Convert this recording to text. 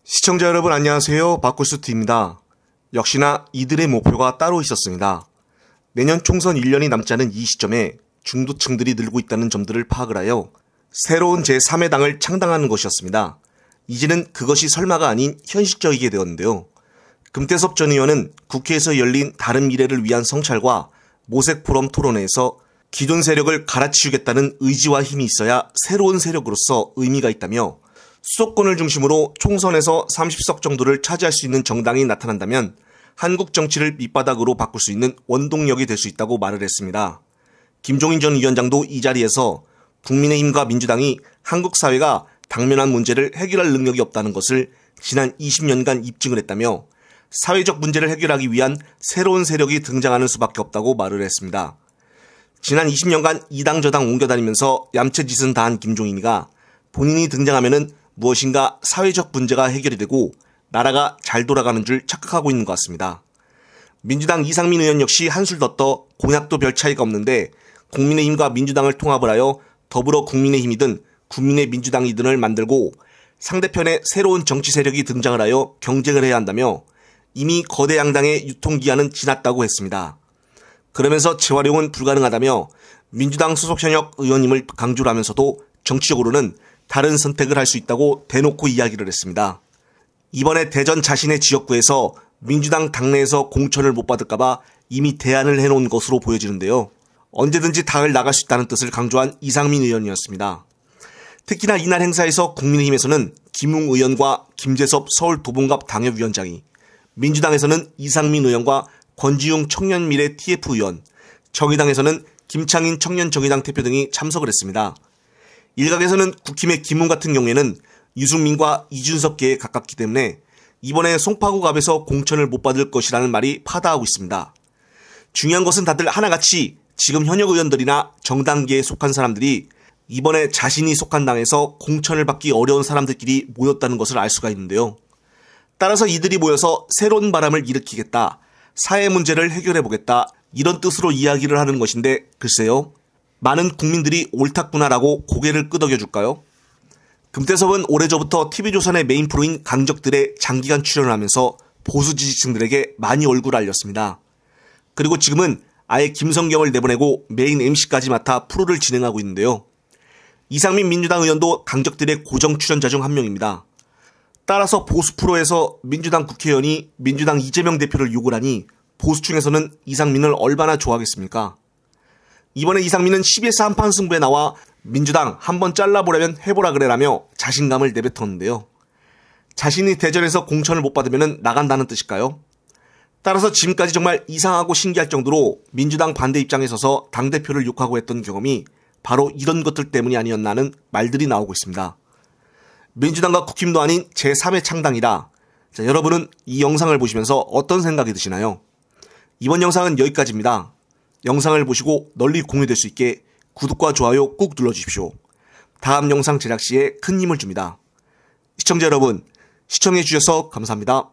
시청자 여러분 안녕하세요. 바꿀수트입니다. 역시나 이들의 목표가 따로 있었습니다. 내년 총선 1년이 남지 않은 이 시점에 중도층들이 늘고 있다는 점들을 파악을 하여 새로운 제3의 당을 창당하는 것이었습니다. 이제는 그것이 설마가 아닌 현실적이게 되었는데요. 금태섭 전 의원은 국회에서 열린 다른 미래를 위한 성찰과 모색 포럼 토론회에서 기존 세력을 갈아치우겠다는 의지와 힘이 있어야 새로운 세력으로서 의미가 있다며 수도권을 중심으로 총선에서 30석 정도를 차지할 수 있는 정당이 나타난다면 한국 정치를 밑바닥으로 바꿀 수 있는 원동력이 될 수 있다고 말을 했습니다. 김종인 전 위원장도 이 자리에서 국민의힘과 민주당이 한국 사회가 당면한 문제를 해결할 능력이 없다는 것을 지난 20년간 입증을 했다며 사회적 문제를 해결하기 위한 새로운 세력이 등장하는 수밖에 없다고 말을 했습니다. 지난 20년간 이 당 저 당 옮겨다니면서 얌체짓은 다한 김종인이가 본인이 등장하면은 무엇인가 사회적 문제가 해결이 되고 나라가 잘 돌아가는 줄 착각하고 있는 것 같습니다. 민주당 이상민 의원 역시 한술 더 떠 공약도 별 차이가 없는데 국민의힘과 민주당을 통합을 하여 더불어 국민의힘이든 국민의민주당이든을 만들고 상대편에 새로운 정치 세력이 등장을 하여 경쟁을 해야 한다며 이미 거대 양당의 유통기한은 지났다고 했습니다. 그러면서 재활용은 불가능하다며 민주당 소속 현역 의원님을 강조를 하면서도 정치적으로는 다른 선택을 할 수 있다고 대놓고 이야기를 했습니다. 이번에 대전 자신의 지역구에서 민주당 당내에서 공천을 못 받을까봐 이미 대안을 해놓은 것으로 보여지는데요. 언제든지 당을 나갈 수 있다는 뜻을 강조한 이상민 의원이었습니다. 특히나 이날 행사에서 국민의힘에서는 김웅 의원과 김재섭 서울도봉갑 당협위원장이, 민주당에서는 이상민 의원과 권지웅 청년미래 TF 의원, 정의당에서는 김창인 청년정의당 대표 등이 참석을 했습니다. 일각에서는 국힘의 김웅 같은 경우에는 유승민과 이준석계에 가깝기 때문에 이번에 송파구 갑에서 공천을 못 받을 것이라는 말이 파다하고 있습니다. 중요한 것은 다들 하나같이 지금 현역 의원들이나 정당계에 속한 사람들이 이번에 자신이 속한 당에서 공천을 받기 어려운 사람들끼리 모였다는 것을 알 수가 있는데요. 따라서 이들이 모여서 새로운 바람을 일으키겠다, 사회 문제를 해결해보겠다, 이런 뜻으로 이야기를 하는 것인데 글쎄요. 많은 국민들이 옳았구나라고 고개를 끄덕여줄까요? 금태섭은 오래전부터 TV조선의 메인 프로인 강적들의 장기간 출연을 하면서 보수 지지층들에게 많이 얼굴을 알렸습니다. 그리고 지금은 아예 김성경을 내보내고 메인 MC까지 맡아 프로를 진행하고 있는데요. 이상민 민주당 의원도 강적들의 고정 출연자 중 한 명입니다. 따라서 보수 프로에서 민주당 국회의원이 민주당 이재명 대표를 욕을 하니 보수층에서는 이상민을 얼마나 좋아하겠습니까? 이번에 이상민은 CBS 한판 승부에 나와 민주당 한번 잘라보려면 해보라 그래라며 자신감을 내뱉었는데요. 자신이 대전에서 공천을 못 받으면 나간다는 뜻일까요? 따라서 지금까지 정말 이상하고 신기할 정도로 민주당 반대 입장에 서서 당대표를 욕하고 했던 경험이 바로 이런 것들 때문이 아니었나는 말들이 나오고 있습니다. 민주당과 국힘도 아닌 제3의 창당이라. 자, 여러분은 이 영상을 보시면서 어떤 생각이 드시나요? 이번 영상은 여기까지입니다. 영상을 보시고 널리 공유될 수 있게 구독과 좋아요 꾹 눌러주십시오. 다음 영상 제작 시에 큰 힘을 줍니다. 시청자 여러분, 시청해주셔서 감사합니다.